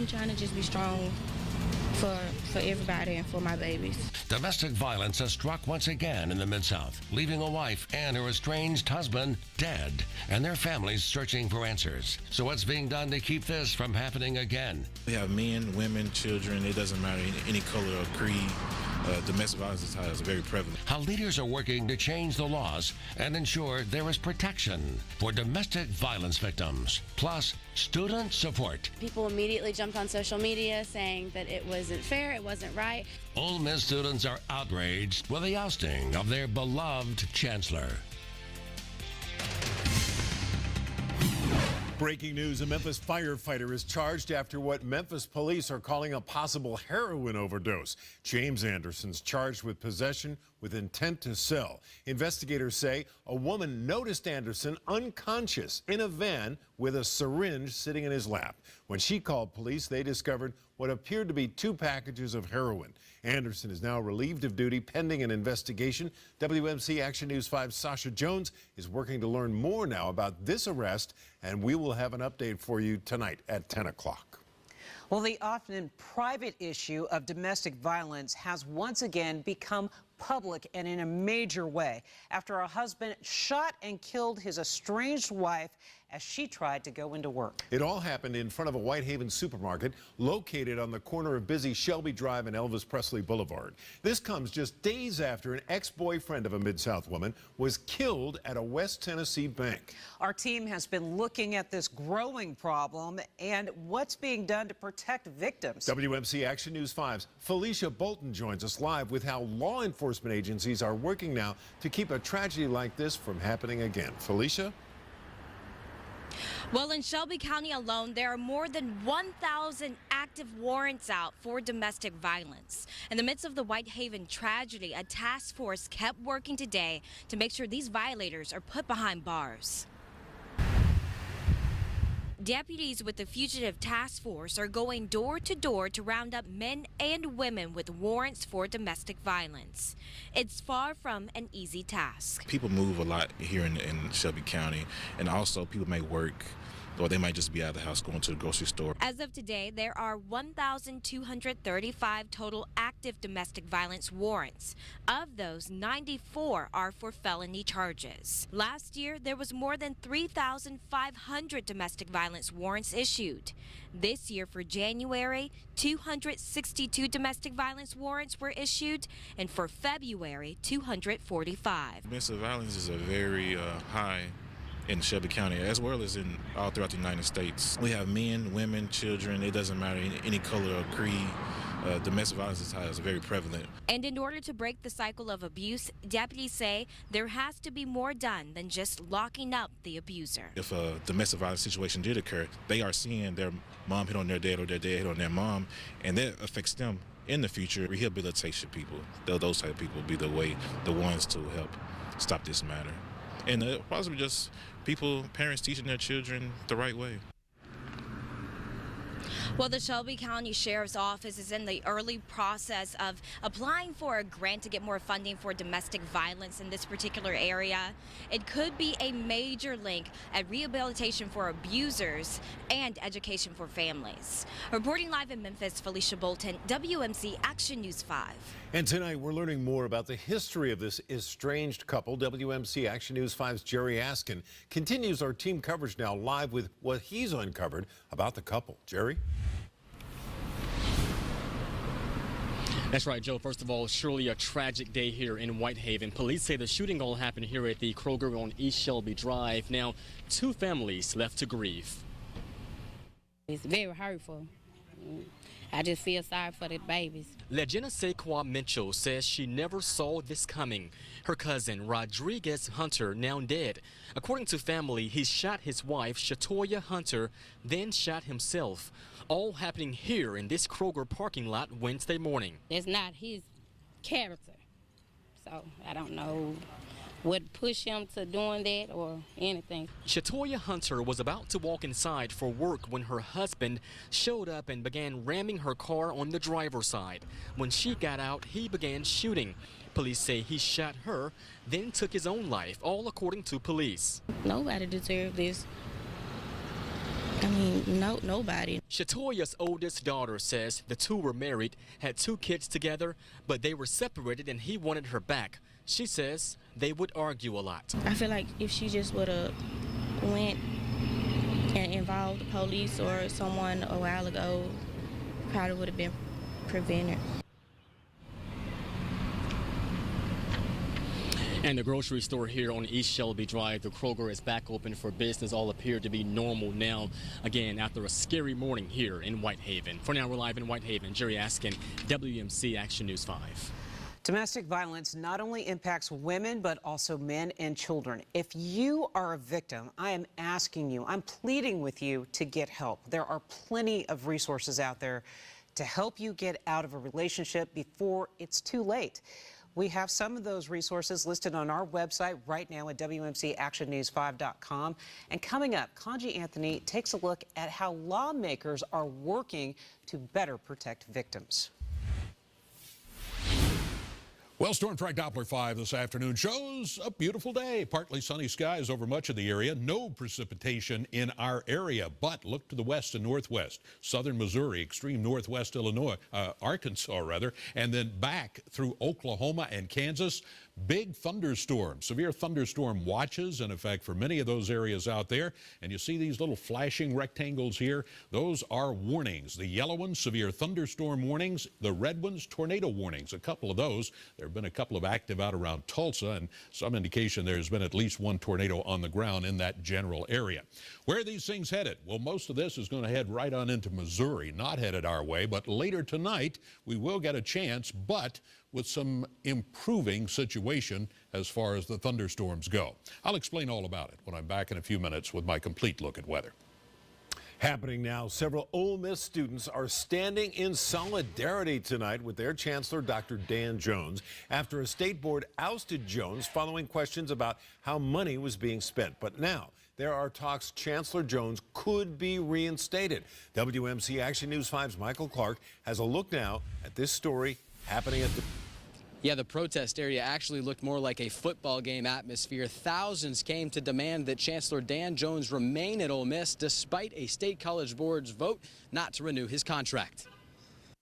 I'm trying to just be strong for everybody and for my babies. Domestic violence has struck once again in the Mid-South, leaving a wife and her estranged husband dead, and their families searching for answers. So what's being done to keep this from happening again? We have men, women, children. It doesn't matter any color or creed. Domestic violence is very prevalent. How leaders are working to change the laws and ensure there is protection for domestic violence victims, plus student support. People immediately jumped on social media saying that it wasn't fair, it wasn't right. Ole Miss students are outraged with the ousting of their beloved chancellor. Breaking news, a Memphis firefighter is charged after what Memphis police are calling a possible heroin overdose. James Anderson's charged with possession with intent to sell. Investigators say a woman noticed Anderson unconscious in a van with a syringe sitting in his lap. When she called police, they discovered what appeared to be 2 packages of heroin. Anderson is now relieved of duty pending an investigation. WMC Action News 5's Sasha Jones is working to learn more now about this arrest, and we will have an update for you tonight at 10 o'clock. Well, the often private issue of domestic violence has once again become public and in a major way after a husband shot and killed his estranged wife as she tried to go into work. It all happened in front of a Whitehaven supermarket located on the corner of busy Shelby Drive and Elvis Presley Boulevard. This comes just days after an ex-boyfriend of a Mid-South woman was killed at a West Tennessee bank. Our team has been looking at this growing problem and what's being done to protect victims. WMC Action News 5's Felicia Bolton joins us live with how law enforcement agencies are working now to keep a tragedy like this from happening again. Felicia? Well, in Shelby County alone, there are more than 1,000 active warrants out for domestic violence. In the midst of the Whitehaven tragedy, a task force kept working today to make sure these violators are put behind bars. Deputies with the Fugitive Task Force are going door to door to round up men and women with warrants for domestic violence. It's far from an easy task. People move a lot here in Shelby County, and also people may work, or they might just be out of the house going to the grocery store. As of today, there are 1,235 total active domestic violence warrants. Of those, 94 are for felony charges. Last year, there was more than 3,500 domestic violence warrants issued. This year, for January, 262 domestic violence warrants were issued, and for February, 245. Domestic violence is a very high in Shelby County, as well as in all throughout the United States. We have men, women, children. It doesn't matter any color or creed. Domestic violence is very prevalent. And in order to break the cycle of abuse, deputies say there has to be more done than just locking up the abuser. If a domestic violence situation did occur, they are seeing their mom hit on their dad or their dad hit on their mom, and that affects them in the future. Rehabilitation people, those type of people, will be the ones to help stop this matter. And possibly just parents teaching their children the right way. Well, the Shelby County Sheriff's Office is in the early process of applying for a grant to get more funding for domestic violence in this particular area. It could be a major link at rehabilitation for abusers and education for families. Reporting live in Memphis, Felicia Bolton, WMC Action News 5. And tonight we're learning more about the history of this estranged couple. WMC Action News 5's Jerry Askin continues our team coverage now live with what he's uncovered about the couple. Jerry? That's right, Joe. First of all, surely a tragic day here in Whitehaven. Police say the shooting all happened here at the Kroger on East Shelby Drive. Now, 2 families left to grieve. It's very hurtful. I just feel sorry for the babies. Legina Saquon Mitchell says she never saw this coming. Her cousin, Rodriguez Hunter, now dead. According to family, he shot his wife, Shatoya Hunter, then shot himself. All happening here in this Kroger parking lot Wednesday morning. It's not his character, so I don't know what pushed him to doing that or anything. Shatoya Hunter was about to walk inside for work when her husband showed up and began ramming her car on the driver's side. When she got out, he began shooting. Police say he shot her, then took his own life, all according to police. Nobody deserved this. I mean, nobody. Shatoya's oldest daughter says the two were married, had 2 kids together, but they were separated and he wanted her back. She says they would argue a lot. I feel like if she just would have went and involved the police or someone a while ago, probably would have been prevented. And the grocery store here on East Shelby Drive, the Kroger, is back open for business. All appear to be normal now, again, after a scary morning here in Whitehaven. For now, we're live in Whitehaven. Jerry Askin, WMC Action News 5. Domestic violence not only impacts women, but also men and children. If you are a victim, I am asking you, I'm pleading with you to get help. There are plenty of resources out there to help you get out of a relationship before it's too late. We have some of those resources listed on our website right now at WMCActionNews5.com. And coming up, Conji Anthony takes a look at how lawmakers are working to better protect victims. Well, Storm Track Doppler 5 this afternoon shows a beautiful day. Partly sunny skies over much of the area. No precipitation in our area, but look to the west and northwest. Southern Missouri, extreme northwest Illinois, Arkansas rather, and then back through Oklahoma and Kansas. Big thunderstorm, severe thunderstorm watches in effect for many of those areas out there. And you see these little flashing rectangles here. Those are warnings. The yellow ones, severe thunderstorm warnings. The red ones, tornado warnings. A couple of those. There have been a couple of active out around Tulsa, and some indication there's been at least 1 tornado on the ground in that general area. Where are these things headed? Well, most of this is going to head right on into Missouri, not headed our way, but later tonight we will get a chance, but with some improving situation as far as the thunderstorms go. I'll explain all about it when I'm back in a few minutes with my complete look at weather. Happening now, several Ole Miss students are standing in solidarity tonight with their chancellor, Dr. Dan Jones, after a state board ousted Jones following questions about how money was being spent. But now there are talks Chancellor Jones could be reinstated. WMC Action News 5's Michael Clark has a look now at this story happening at the... Yeah, the protest area actually looked more like a football game atmosphere. Thousands came to demand that Chancellor Dan Jones remain at Ole Miss despite a state college board's vote not to renew his contract.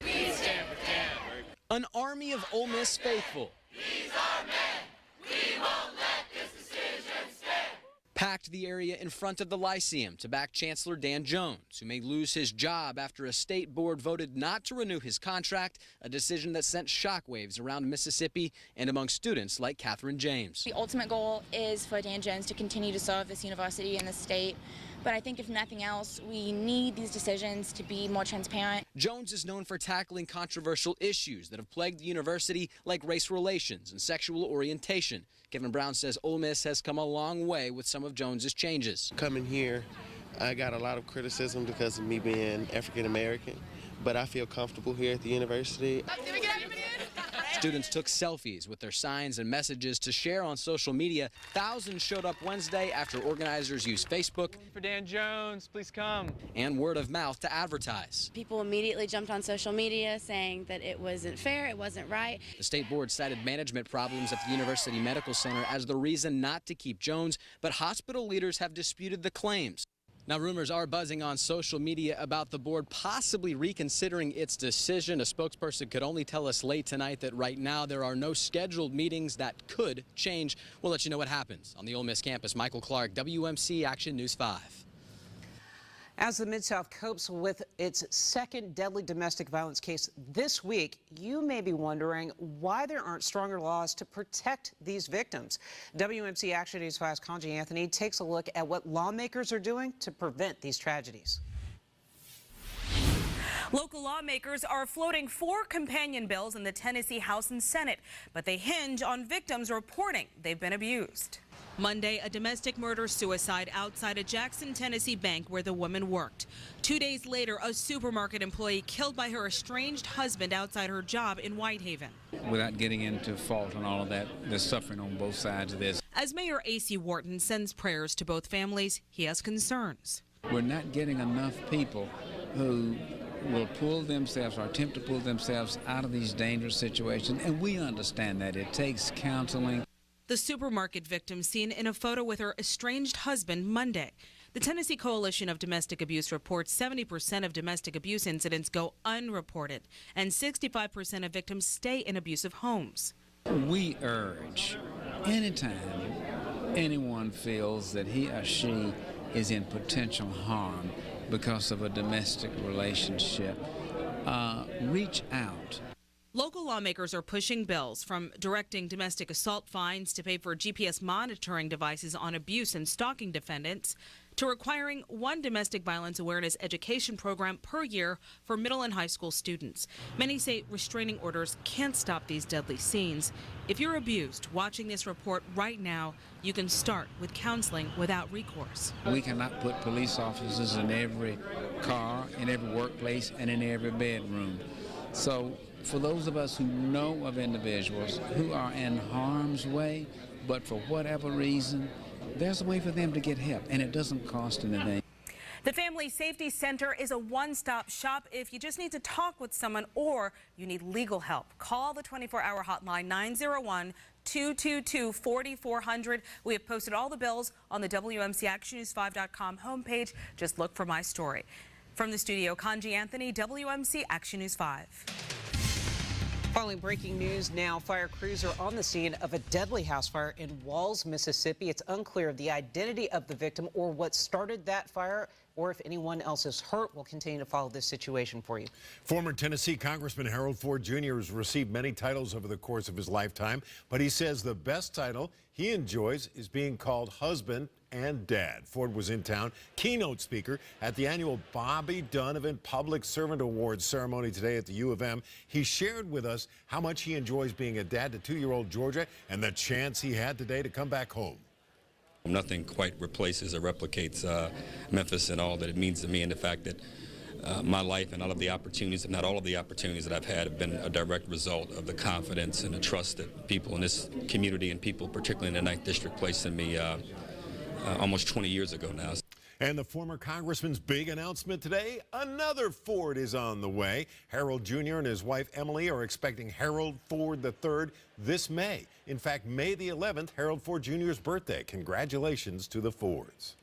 We stand for Cam. An army of Ole Miss faithful. These are men. We won't let this decision stand. Packed the area in front of the Lyceum to back Chancellor Dan Jones, who may lose his job after a state board voted not to renew his contract, a decision that sent shockwaves around Mississippi and among students like Catherine James. The ultimate goal is for Dan Jones to continue to serve this university and the state, but I think if nothing else, we need these decisions to be more transparent. Jones is known for tackling controversial issues that have plagued the university, like race relations and sexual orientation. Kevin Brown says Ole Miss has come a long way with some of Jones's changes. Coming here, I got a lot of criticism because of me being African American, but I feel comfortable here at the university. Students took selfies with their signs and messages to share on social media. Thousands showed up Wednesday after organizers used Facebook for Dan Jones, please come, and word of mouth to advertise. People immediately jumped on social media saying that it wasn't fair, it wasn't right. The state board cited management problems at the University Medical Center as the reason not to keep Jones, but hospital leaders have disputed the claims. Now, rumors are buzzing on social media about the board possibly reconsidering its decision. A spokesperson could only tell us late tonight that right now there are no scheduled meetings that could change. We'll let you know what happens on the Ole Miss campus. Michael Clark, WMC Action News 5. As the Mid-South copes with its second deadly domestic violence case this week, you may be wondering why there aren't stronger laws to protect these victims. WMC Action News 5's Conji Anthony takes a look at what lawmakers are doing to prevent these tragedies. Local lawmakers are floating 4 companion bills in the Tennessee House and Senate, but they hinge on victims reporting they've been abused. Monday, a domestic murder-suicide outside a Jackson, Tennessee bank where the woman worked. 2 days later, a supermarket employee killed by her estranged husband outside her job in Whitehaven. Without getting into fault and all of that, there's suffering on both sides of this. As Mayor A.C. Wharton sends prayers to both families, he has concerns. We're not getting enough people who will pull themselves or attempt to pull themselves out of these dangerous situations, and we understand that it takes counseling. The supermarket victim seen in a photo with her estranged husband Monday. The Tennessee Coalition of Domestic Abuse reports 70% of domestic abuse incidents go unreported, and 65% of victims stay in abusive homes. We urge, anytime anyone feels that he or she is in potential harm because of a domestic relationship, reach out. Local lawmakers are pushing bills from directing domestic assault fines to pay for GPS monitoring devices on abuse and stalking defendants to requiring one domestic violence awareness education program per year for middle and high school students. Many say restraining orders can't stop these deadly scenes. If you're abused, watching this report right now, you can start with counseling without recourse. We cannot put police officers in every car, in every workplace, and in every bedroom. So for those of us who know of individuals who are in harm's way, but for whatever reason, there's a way for them to get help, and it doesn't cost anything. The Family Safety Center is a one-stop shop if you just need to talk with someone or you need legal help. Call the 24-hour hotline 901-222-4400. We have posted all the bills on the WMCActionNews5.com homepage. Just look for my story. From the studio, Kanji Anthony, WMC Action News 5. Finally, breaking news now. Fire crews are on the scene of a deadly house fire in Walls, Mississippi. It's unclear the identity of the victim or what started that fire or if anyone else is hurt. We'll continue to follow this situation for you. Former Tennessee Congressman Harold Ford Jr. has received many titles over the course of his lifetime, but he says the best title he enjoys is being called husband and dad. Ford was in town, keynote speaker at the annual Bobby Donovan Public Servant Awards ceremony today at the U of M. He shared with us how much he enjoys being a dad to 2-year-old Georgia and the chance he had today to come back home. Nothing quite replaces or replicates Memphis and all that it means to me, and the fact that my life and all of the opportunities, if not all of the opportunities that I've had, have been a direct result of the confidence and the trust that people in this community and people, particularly in the 9th District, placed in me almost 20 years ago now. And the former congressman's big announcement today, another Ford is on the way. Harold Jr. and his wife Emily are expecting Harold Ford III this May. In fact, May the 11th, Harold Ford Jr.'s birthday. Congratulations to the Fords.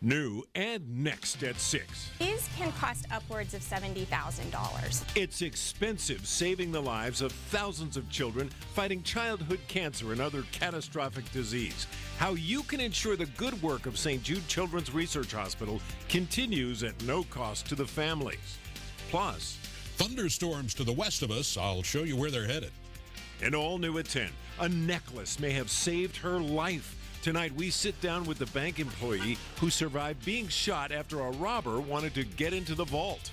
New and next at 6. These can cost upwards of $70,000. It's expensive, saving the lives of thousands of children fighting childhood cancer and other catastrophic disease. How you can ensure the good work of St. Jude Children's Research Hospital continues at no cost to the families. Plus, thunderstorms to the west of us. I'll show you where they're headed. And all new at 10, a necklace may have saved her life. Tonight, we sit down with the bank employee who survived being shot after a robber wanted to get into the vault.